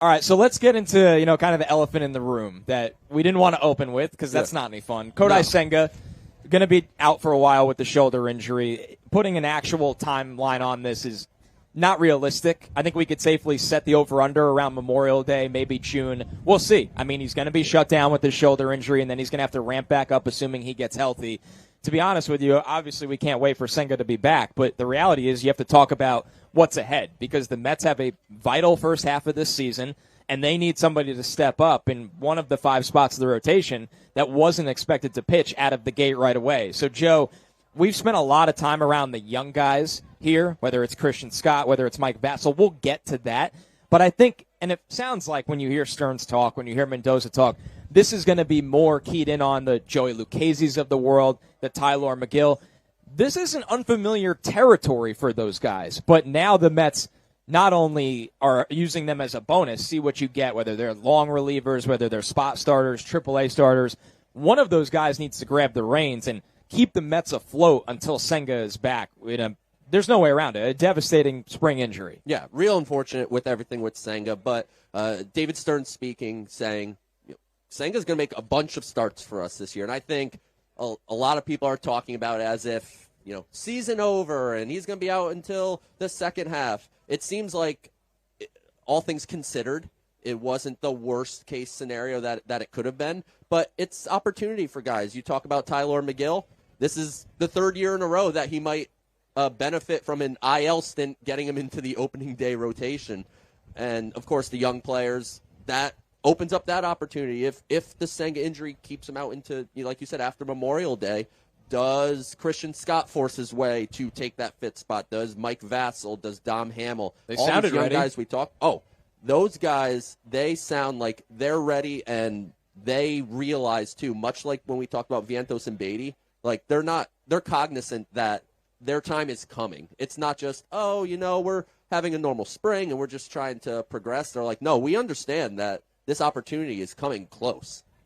All right, so let's get into, kind of the elephant in the room that we didn't want to open with because that's not any fun. Kodai Senga, going to be out for a while with the shoulder injury. Putting an actual timeline on this is not realistic. I think we could safely set the over-under around Memorial Day, maybe June. We'll see. I mean, he's going to be shut down with his shoulder injury, and then he's going to have to ramp back up assuming he gets healthy. To be honest with you, obviously we can't wait for Senga to be back, but the reality is you have to talk about what's ahead because the Mets have a vital first half of this season, and they need somebody to step up in one of the 5 spots of the rotation that wasn't expected to pitch out of the gate right away. So, Joe, we've spent a lot of time around the young guys here, whether it's Christian Scott, whether it's Mike Vassell. We'll get to that. But I think, and it sounds like when you hear Stearns talk, when you hear Mendoza talk, this is going to be more keyed in on the Joey Lucchese's of the world, the Tyler McGill. This isn't unfamiliar territory for those guys, but now the Mets not only are using them as a bonus, see what you get, whether they're long relievers, whether they're spot starters, AAA starters. One of those guys needs to grab the reins and keep the Mets afloat until Senga is back. There's no way around it. A devastating spring injury. Yeah, real unfortunate with everything with Senga, but David Stearns speaking, saying Senga's going to make a bunch of starts for us this year, and I think a lot of people are talking about it as if, season over and he's going to be out until the second half. It seems like, all things considered, it wasn't the worst case scenario that it could have been, but it's opportunity for guys. You talk about Tyler McGill. This is the 3rd year in a row that he might benefit from an IL stint, getting him into the opening day rotation. And, of course, the young players, that opens up that opportunity. If the Senga injury keeps him out into, like you said, after Memorial Day, does Christian Scott force his way to take that 5th spot? Does Mike Vassell? Does Dom Hamill? They all sounded these young ready. Guys we talk. Oh, those guys, they sound like they're ready, and they realize, too, much like when we talked about Vientos and Beatty, like they're cognizant that their time is coming. It's not just, we're having a normal spring and we're just trying to progress. They're like, no, we understand that this opportunity is coming close.